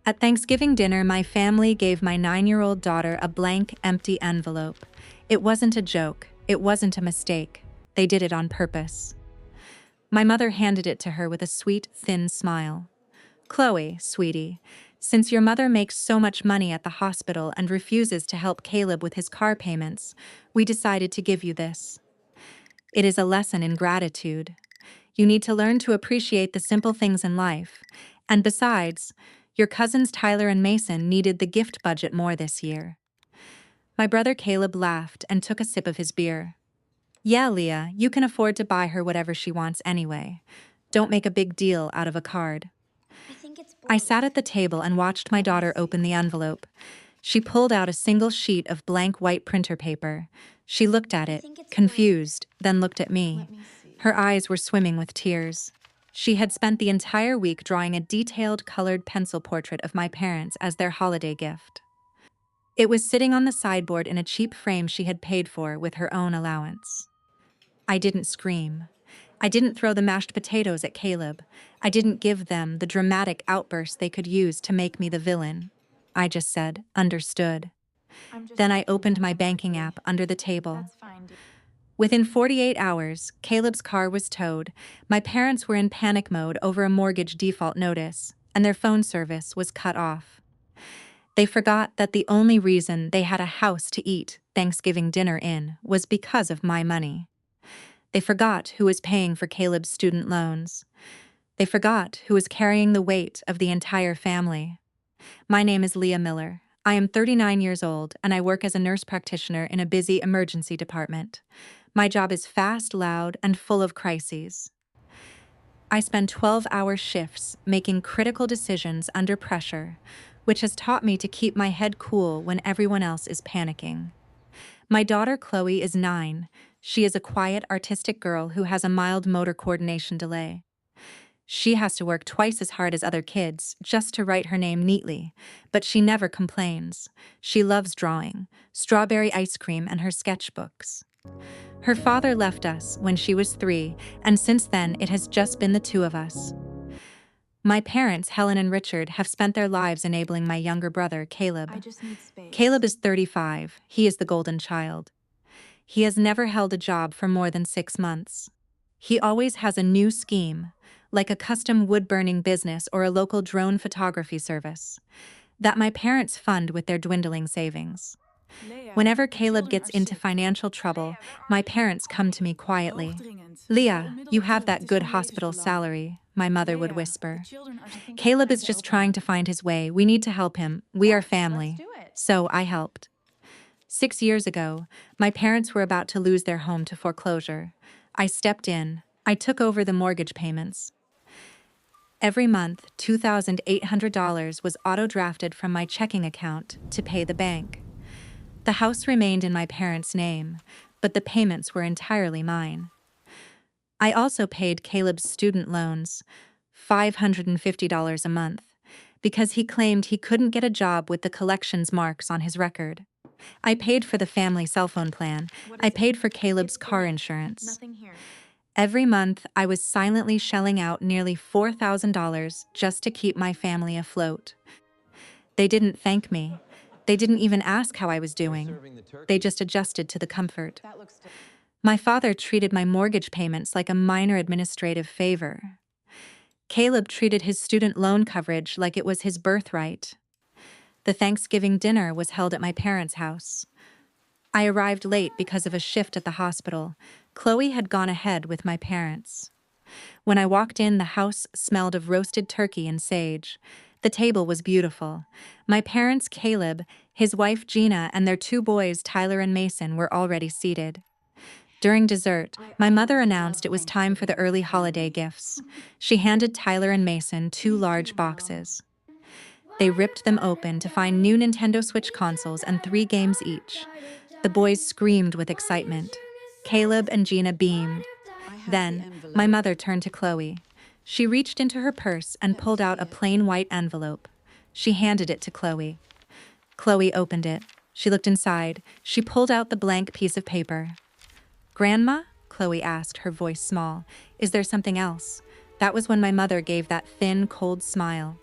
At Thanksgiving dinner, my family gave my 9-year-old daughter a blank, empty envelope. It wasn't a joke. It wasn't a mistake. They did it on purpose. My mother handed it to her with a sweet, thin smile. "Chloe, sweetie, since your mother makes so much money at the hospital and refuses to help Caleb with his car payments, we decided to give you this. It is a lesson in gratitude. You need to learn to appreciate the simple things in life. And besides, your cousins Tyler and Mason needed the gift budget more this year." My brother Caleb laughed and took a sip of his beer. "Yeah, Leah, you can afford to buy her whatever she wants anyway. Don't make a big deal out of a card." I sat at the table and watched my daughter open the envelope. She pulled out a single sheet of blank white printer paper. She looked at it, confused, then looked at me. Her eyes were swimming with tears. She had spent the entire week drawing a detailed colored pencil portrait of my parents as their holiday gift. It was sitting on the sideboard in a cheap frame she had paid for with her own allowance. I didn't scream. I didn't throw the mashed potatoes at Caleb. I didn't give them the dramatic outburst they could use to make me the villain. I just said, "Understood." Then I opened my banking app under the table. Within 48 hours, Caleb's car was towed. My parents were in panic mode over a mortgage default notice, and their phone service was cut off. They forgot that the only reason they had a house to eat Thanksgiving dinner in was because of my money. They forgot who was paying for Caleb's student loans. They forgot who was carrying the weight of the entire family. My name is Leah Miller. I am 39 years old, and I work as a nurse practitioner in a busy emergency department. My job is fast, loud, and full of crises. I spend 12-hour shifts making critical decisions under pressure, which has taught me to keep my head cool when everyone else is panicking. My daughter Chloe is 9. She is a quiet, artistic girl who has a mild motor coordination delay. She has to work twice as hard as other kids just to write her name neatly, but she never complains. She loves drawing, strawberry ice cream, and her sketchbooks. Her father left us when she was 3, and since then it has just been the two of us. My parents, Helen and Richard, have spent their lives enabling my younger brother, Caleb. Caleb is 35. He is the golden child. He has never held a job for more than 6 months. He always has a new scheme, like a custom wood-burning business or a local drone photography service, that my parents fund with their dwindling savings. Whenever Caleb gets into financial trouble, my parents come to me quietly. "Leah, you have that good hospital salary," my mother would whisper. "Caleb is just trying to find his way. We need to help him. We are family." So I helped. 6 years ago, my parents were about to lose their home to foreclosure. I stepped in. I took over the mortgage payments. Every month, $2,800 was auto-drafted from my checking account to pay the bank. The house remained in my parents' name, but the payments were entirely mine. I also paid Caleb's student loans, $550 a month, because he claimed he couldn't get a job with the collections marks on his record. I paid for the family cell phone plan. I paid for Caleb's car insurance. Every month, I was silently shelling out nearly $4,000 just to keep my family afloat. They didn't thank me. They didn't even ask how I was doing. They just adjusted to the comfort. My father treated my mortgage payments like a minor administrative favor. Caleb treated his student loan coverage like it was his birthright. The Thanksgiving dinner was held at my parents' house. I arrived late because of a shift at the hospital. Chloe had gone ahead with my parents. When I walked in, the house smelled of roasted turkey and sage. The table was beautiful. My parents, Caleb, his wife Gina, and their 2 boys, Tyler and Mason, were already seated. During dessert, my mother announced it was time for the early holiday gifts. She handed Tyler and Mason 2 large boxes. They ripped them open to find new Nintendo Switch consoles and 3 games each. The boys screamed with excitement. Caleb and Gina beamed. Then, my mother turned to Chloe. She reached into her purse and pulled out a plain white envelope. She handed it to Chloe. Chloe opened it. She looked inside. She pulled out the blank piece of paper. "Grandma?" Chloe asked, her voice small. "Is there something else?" That was when my mother gave that thin, cold smile.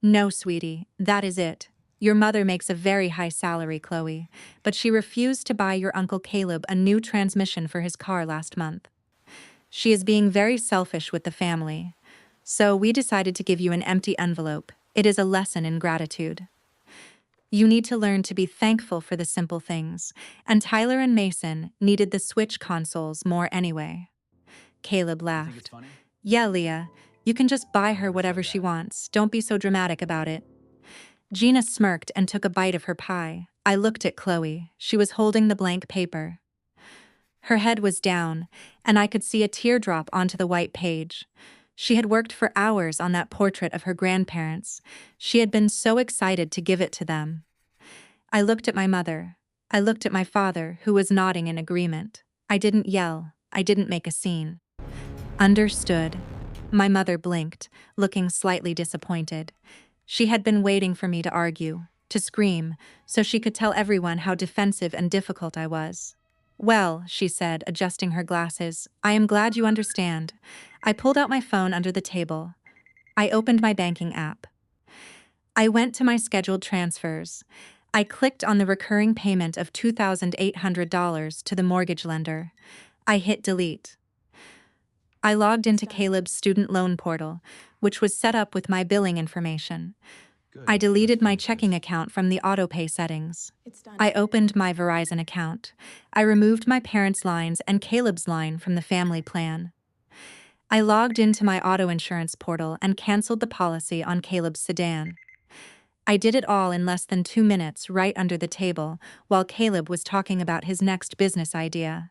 No, sweetie, that is it. Your mother makes a very high salary, Chloe, but she refused to buy your Uncle Caleb a new transmission for his car last month. She is being very selfish with the family. So we decided to give you an empty envelope. It is a lesson in gratitude. You need to learn to be thankful for the simple things, and Tyler and Mason needed the Switch consoles more anyway. Caleb You think it's laughed. funny? Yeah, Leah, you can just buy her whatever she wants. Don't be so dramatic about it. Gina smirked and took a bite of her pie. I looked at Chloe. She was holding the blank paper. Her head was down, and I could see a teardrop onto the white page. She had worked for hours on that portrait of her grandparents. She had been so excited to give it to them. I looked at my mother. I looked at my father, who was nodding in agreement. I didn't yell. I didn't make a scene. Understood. My mother blinked, looking slightly disappointed. She had been waiting for me to argue, to scream, so she could tell everyone how defensive and difficult I was. Well, she said, adjusting her glasses, I am glad you understand. I pulled out my phone under the table. I opened my banking app. I went to my scheduled transfers. I clicked on the recurring payment of $2,800 to the mortgage lender. I hit delete. I logged into Caleb's student loan portal, which was set up with my billing information. Good. I deleted my Let's finish checking this. account from the autopay settings. It's done. I opened my Verizon account. I removed my parents' lines and Caleb's line from the family plan. I logged into my auto insurance portal and canceled the policy on Caleb's sedan. I did it all in less than 2 minutes right under the table while Caleb was talking about his next business idea.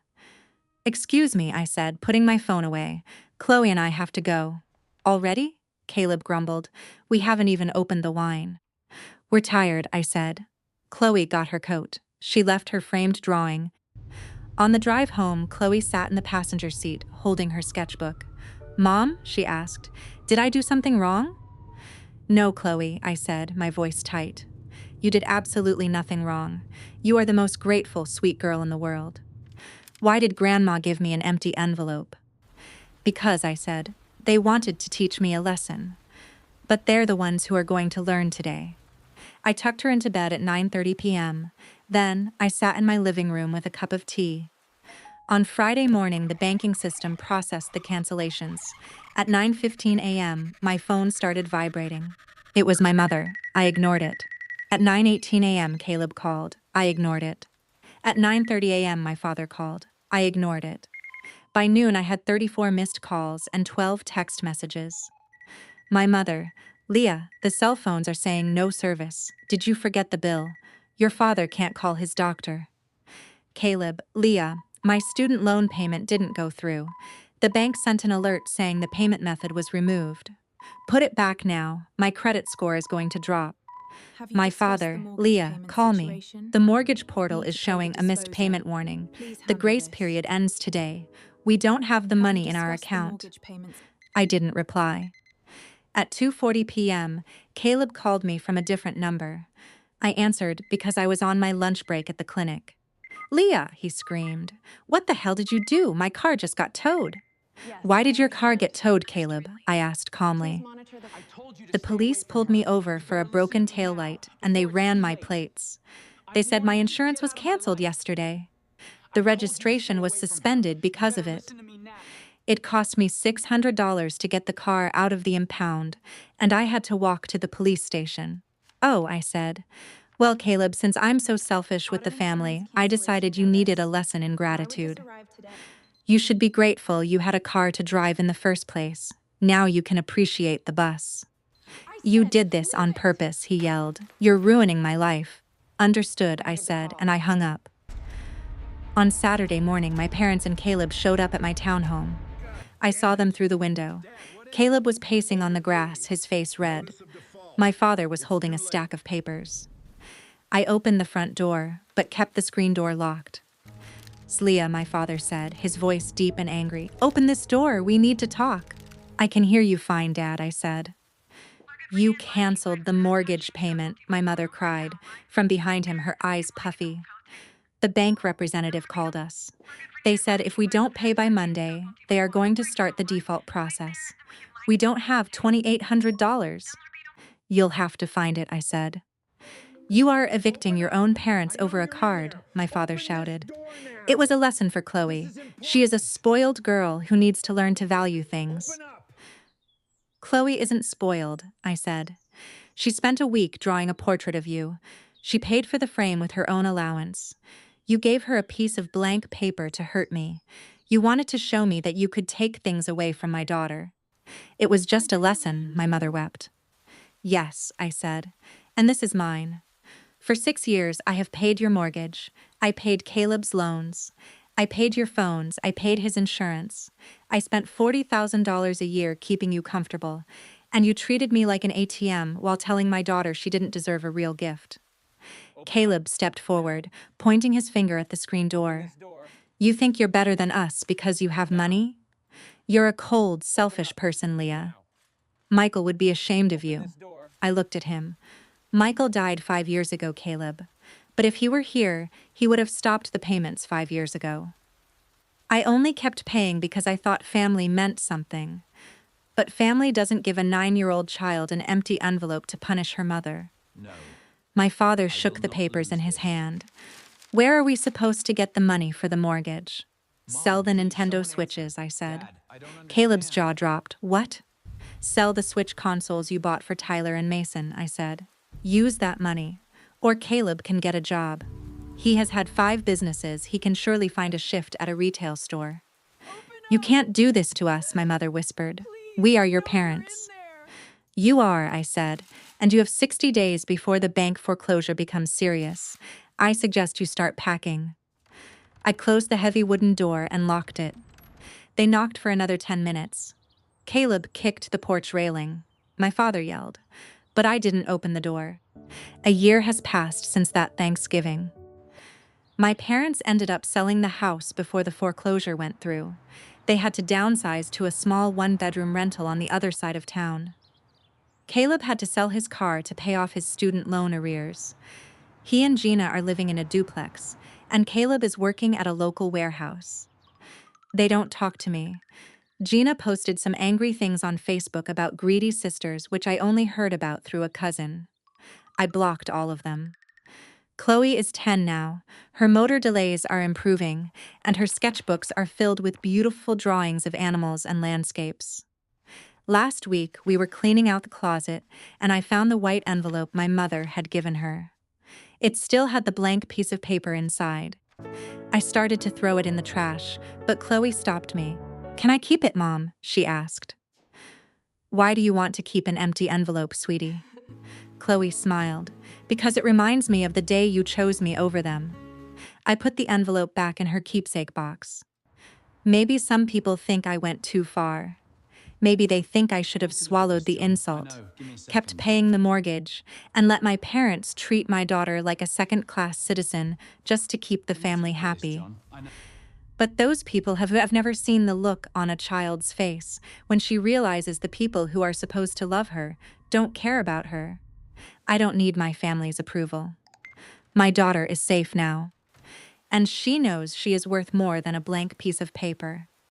Excuse me, I said, putting my phone away. Chloe and I have to go. Already? Caleb grumbled. We haven't even opened the wine. We're tired, I said. Chloe got her coat. She left her framed drawing. On the drive home, Chloe sat in the passenger seat, holding her sketchbook. Mom, she asked, did I do something wrong? No, Chloe, I said, my voice tight. You did absolutely nothing wrong. You are the most grateful, sweet girl in the world. Why did Grandma give me an empty envelope? Because, I said, they wanted to teach me a lesson. But they're the ones who are going to learn today. I tucked her into bed at 9:30 p.m. Then, I sat in my living room with a cup of tea. On Friday morning, the banking system processed the cancellations. At 9:15 a.m., my phone started vibrating. It was my mother. I ignored it. At 9:18 a.m., Caleb called. I ignored it. At 9:30 a.m., my father called. I ignored it. By noon, I had 34 missed calls and 12 text messages. My mother, Leah, the cell phones are saying no service. Did you forget the bill? Your father can't call his doctor. Caleb, Leah, my student loan payment didn't go through. The bank sent an alert saying the payment method was removed. Put it back now. My credit score is going to drop. Have you My discussed father, the mortgage Leah, payment call me. situation? The mortgage portal Need is to pay the showing a missed disposer. payment warning. Please The handle grace this. period ends today. We don't have the Have you money in our discussed the account. mortgage payments? I didn't reply. At 2:40 p.m., Caleb called me from a different number. I answered because I was on my lunch break at the clinic. Leah, he screamed. What the hell did you do? My car just got towed. Why did your car get towed, Caleb? I asked calmly. I told you to The stay away police from pulled her. me over You for a better listen broken to me now, taillight, and they before it's ran too my late. plates. I They said warned my you, insurance get was out of my canceled life. yesterday. I The told you to stay registration was away from her. suspended because You of better it. listen to me now. It cost me $600 to get the car out of the impound, and I had to walk to the police station. Oh, I said. Well, Caleb, since I'm so selfish with the family, I decided you needed a lesson in gratitude. You should be grateful you had a car to drive in the first place. Now you can appreciate the bus. You did this on purpose, he yelled. You're ruining my life. Understood, I said, and I hung up. On Saturday morning, my parents and Caleb showed up at my townhome. I saw them through the window. Caleb was pacing on the grass, his face red. My father was holding a stack of papers. I opened the front door, but kept the screen door locked. Leah, my father said, his voice deep and angry. Open this door, we need to talk. I can hear you fine, Dad, I said. You canceled the mortgage payment, my mother cried, from behind him, her eyes puffy. The bank representative called us. They said if we don't pay by Monday, they are going to start the default process. We don't have $2,800. You'll have to find it, I said. You are evicting your own parents over a card, my father shouted. It was a lesson for Chloe. She is a spoiled girl who needs to learn to value things. Chloe isn't spoiled, I said. She spent a week drawing a portrait of you. She paid for the frame with her own allowance. You gave her a piece of blank paper to hurt me. You wanted to show me that you could take things away from my daughter. It was just a lesson, my mother wept. Yes, I said, and this is mine. For 6 years, I have paid your mortgage. I paid Caleb's loans. I paid your phones. I paid his insurance. I spent $40,000 a year keeping you comfortable, and you treated me like an ATM while telling my daughter she didn't deserve a real gift. Caleb stepped forward, pointing his finger at the screen door. You think you're better than us because you have money? You're a cold, selfish person, Leah. Michael would be ashamed of you. I looked at him. Michael died 5 years ago, Caleb. But if he were here, he would have stopped the payments 5 years ago. I only kept paying because I thought family meant something. But family doesn't give a 9-year-old child an empty envelope to punish her mother. No. My father shook the papers in his hand. Where are we supposed to get the money for the mortgage? Sell the Nintendo Switches, I said. Caleb's jaw dropped. What? Sell the Switch consoles you bought for Tyler and Mason, I said. Use that money. Or Caleb can get a job. He has had 5 businesses. He can surely find a shift at a retail store. You can't do this to us, my mother whispered. We are your parents. You are, I said, and you have 60 days before the bank foreclosure becomes serious. I suggest you start packing. I closed the heavy wooden door and locked it. They knocked for another 10 minutes. Caleb kicked the porch railing. My father yelled, but I didn't open the door. A year has passed since that Thanksgiving. My parents ended up selling the house before the foreclosure went through. They had to downsize to a small 1-bedroom rental on the other side of town. Caleb had to sell his car to pay off his student loan arrears. He and Gina are living in a duplex, and Caleb is working at a local warehouse. They don't talk to me. Gina posted some angry things on Facebook about greedy sisters, which I only heard about through a cousin. I blocked all of them. Chloe is 10 now. Her motor delays are improving, and her sketchbooks are filled with beautiful drawings of animals and landscapes. Last week, we were cleaning out the closet, and I found the white envelope my mother had given her. It still had the blank piece of paper inside. I started to throw it in the trash, but Chloe stopped me. Can I keep it, Mom? She asked. Why do you want to keep an empty envelope, sweetie? Chloe smiled. Because it reminds me of the day you chose me over them. I put the envelope back in her keepsake box. Maybe some people think I went too far. Maybe they think I should have swallowed the insult, kept paying the mortgage, and let my parents treat my daughter like a second-class citizen just to keep the family happy. But those people have never seen the look on a child's face when she realizes the people who are supposed to love her don't care about her. I don't need my family's approval. My daughter is safe now, and she knows she is worth more than a blank piece of paper.